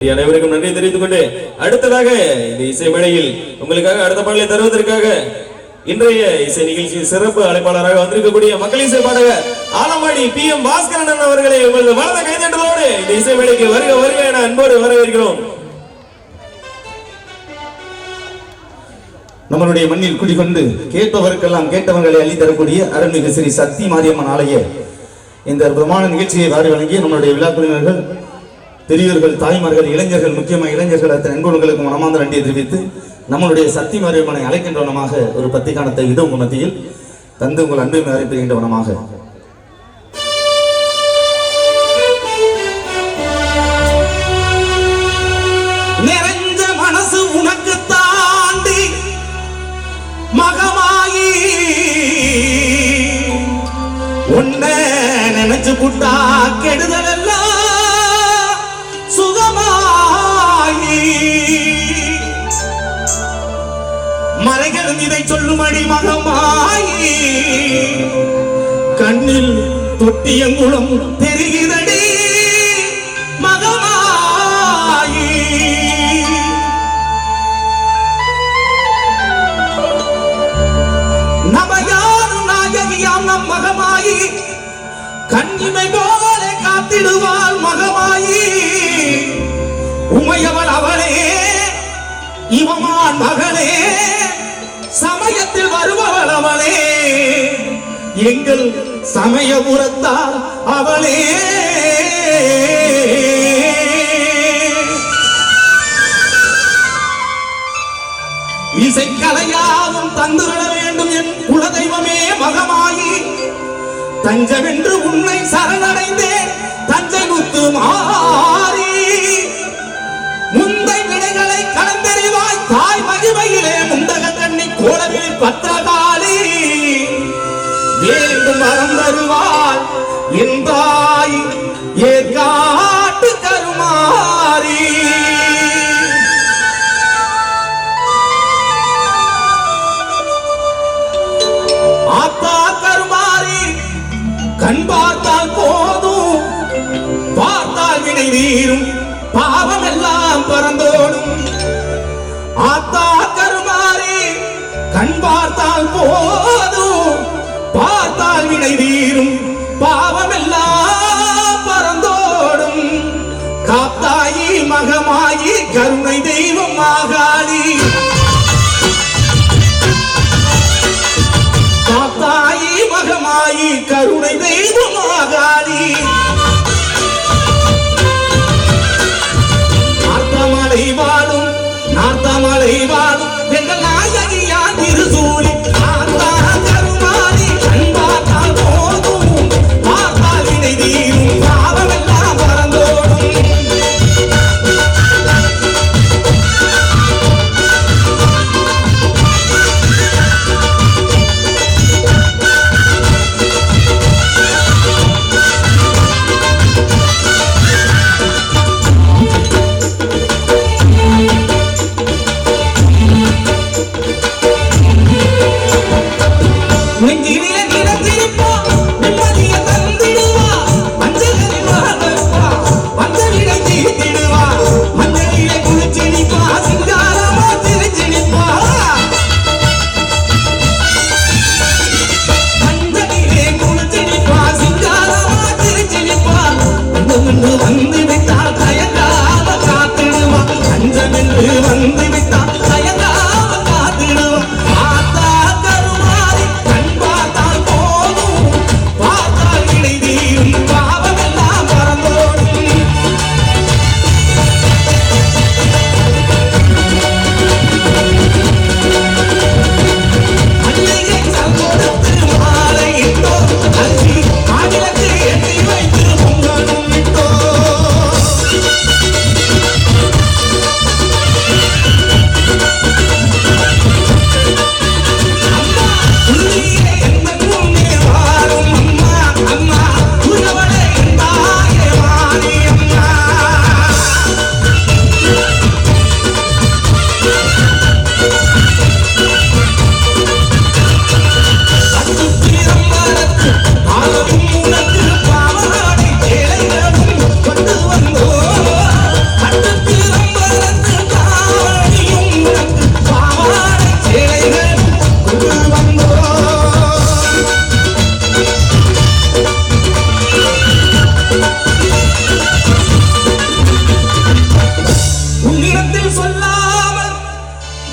அனைவருக்கும் நன்றி தெரிவித்துக் கொண்டு அடுத்ததாக இந்த இசை மேடையில் உங்களுக்காக அடுத்த பாடலை தருவதற்காக இன்றைய இசை நிகழ்ச்சி சிறப்பு அழைப்பாளராக வந்திருக்கக்கூடிய மக்கள் இசை பாடகர் ஆலம்பாடி PM பாஸ்கரன் அவர்களை உங்களது வலத கைதட்டலோடு இந்த இசை மேடைக்கு வருக வருக என அன்போடு வரவேற்கிறோம். நம்மளுடைய மண்ணில் குடிகொண்டு கேட்பவருக்கெல்லாம் கேட்டவர்களை அள்ளி தரக்கூடிய அருள்மிகு ஸ்ரீ சக்தி மாரியம்மன் ஆலய இந்த பிரமாண நிகழ்ச்சியை வாரி வழங்கிய நம்மளுடைய விழாக்குழுவினர்கள், பெரியவர்கள், தாய்மார்கள், இளைஞர்கள், முக்கியமாக இளைஞர்கள் அத்தனை அன்புகளுக்கு மனமார்ந்த நன்றியை தெரிவித்து நம்மளுடைய சக்தி மாரியம்மனை அழைக்கின்றவனமாக ஒரு பத்திகானத்தை இது உங்கள் மத்தியில் தந்து உங்கள் அன்பை அறிவிக்கின்றவனமாக நிறைஞ்ச மனசு உனக்கு தாண்டி மகமாயி உன்னை நினைச்சு புட்டா கெடுதல் மலைகள் இதை சொல்லுமடி மகமாயி கண்ணில் தொட்டியங்குளம் தெரிகிறடி மகமாயி நமையாரும் நாயகியாம் நம் மகமாயி கண்ணிமை போல காத்திடுவாள் மகமாயி உமையவள் அவளே இவமான் மகளே சமயத்தில் வருபவள் அவளே எங்கள் சமயபுரத்தால் அவளே இசைக்கலையாவும் தந்துவிட வேண்டும் என் குலதெய்வமே மகமாயி தஞ்சமென்று உன்னை சரணடைந்தேன் தஞ்சை முத்து மாறி முந்தை விடைகளை கடந்தறிவாய் தாய் மகிமையிலே முந்தக கண்ணி கோலவில் பத்திரகாளி வேண்டும் வரம் வருவாள் என் தாய் ஏற்காட்டு கருமாறி ஆத்தா கருமாறி கண் பார்த்தால் போதும் பார்த்தால் வினை நீரும் பாவம் எல்லாம் பறந்தோடும் ஆத்தா கருமாறி கண் பார்த்தால் போதும் பார்த்தால் வினை தீரும் பாவம் எல்லாம் பறந்தோடும் காத்தாயி மகமாயி கருணை தெய்வம் மாகாளி காத்தாயி மகமாயி கருணை தெய்வம் மாகாளி நார்த்தமலை வாழும் எங்கள் நாயகியான் திருசூலி ஆத்தா கருமாறி கண்பாத்தால் போதும் பார்த்தால் வினை தீரும் பாவமெல்லாம் பறந்தோடும்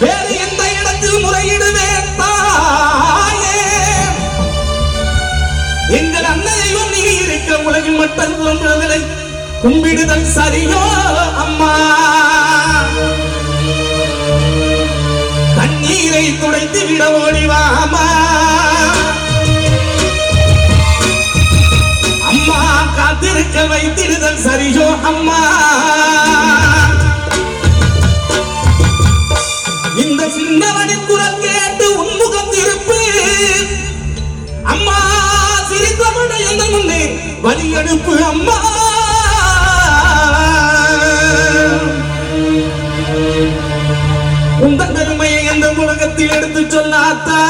வேறு எந்த இடத்தில் முறையிடுவேன் தாயே? எங்கள் அன்னையும் நீ இருக்க உலகில் மட்டும் தோன்றுவதில்லை. கும்பிடுதல் சரியோ அம்மா? கண்ணீரை துடைத்து விட ஓடிவாமா. அம்மா காத்திருக்க வைத்திடுதல் சரியோ அம்மா? இந்த சின்னவனின் குரல் கேட்டு உன்முகம் திருப்பு. அம்மா சிரித்தவனை எந்த முன்னே வழி எடுப்பு அம்மா. உங்கள் பெருமையை எந்த உலகத்தில் எடுத்து சொல்லாத்தா?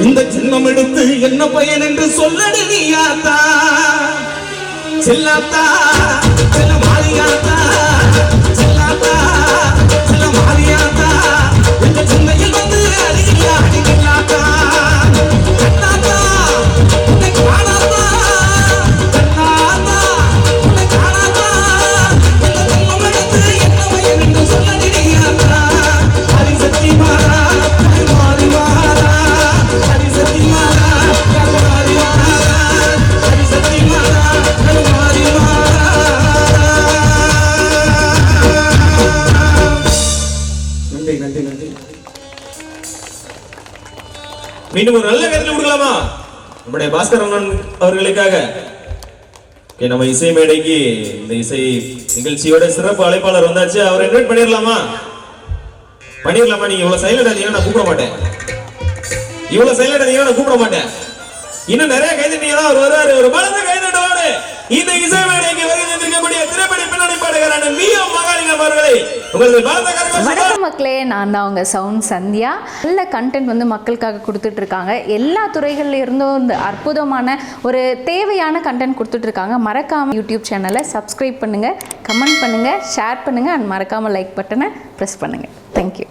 இந்த சின்னம் எடுத்து என்ன பயன் என்று சொல்லடு நீயாத்தா? செல்லாத்தா செல்ல மாறியாத்தா, செல்லாத்தா செல்ல மாறியாத்தா, எங்க சிந்தையில் வந்து அடிக்கலா அடிக்கலாத்தா. கண்ணாத்தா உன்னை காணாத்தா, கண்ணாத்தா உன்னை காணாத்தா. இந்த சின்னம் எடுத்து என்ன பயன் என்று சொல்லடு நீயாத்தா? ஹரி சக்தி மாறா மாறி மாறா, ஹரி சக்தி மாறா மாறி மாறா, ஹரி சக்தி மாறா மாறி மாறா. நன்றி நன்றி நன்றி. மீண்டும் ஒரு நல்ல கருத்து கொடுக்கலாமா நம்முடைய பாஸ்கர் அண்ணன் அவர்களுக்காக? Okay, நம்ம இசை மேடைக்கு இந்த இசை நிகழ்ச்சியோட சிறப்பு அழைப்பாளர் வந்தாச்சு. அவரை இன்வைட் பண்ணிடலாமா? பண்ணிடலாமா? நீங்க இவ்வளவு சைலண்டா இருந்தீங்கன்னா நான் கூப்பிட மாட்டேன். இவ்வளவு சைலண்டா இருந்தீங்கன்னா நான் கூப்பிட மாட்டேன். இன்னும் நிறைய கைதட்டீங்கன்னா அவர் வருவாரு. ஒரு பலத்த கைதட்டோடு இந்த இசை மேடைக்கு வருகை தந்திருக்கக்கூடிய திரைப்பட பின்னணி பாடகரான வி.எம். மகாலிங்கம் அவர்களை உங்களுக்கு பலத்த கரகோஷம். வணக்கம் மக்களே, நான் தான் உங்கள் சவுண்ட் சந்தியா. நல்ல கண்டென்ட் வந்து மக்களுக்காக கொடுத்துட்ருக்காங்க. எல்லா துறைகள்ல இருந்தும் இந்த அற்புதமான ஒரு தேவையான கண்டென்ட் கொடுத்துட்ருக்காங்க. மறக்காமல் யூடியூப் சேனலை சப்ஸ்கிரைப் பண்ணுங்கள், கமெண்ட் பண்ணுங்கள், ஷேர் பண்ணுங்கள் அண்ட் மறக்காமல் லைக் பட்டனை ப்ரெஸ் பண்ணுங்கள். தேங்க்யூ.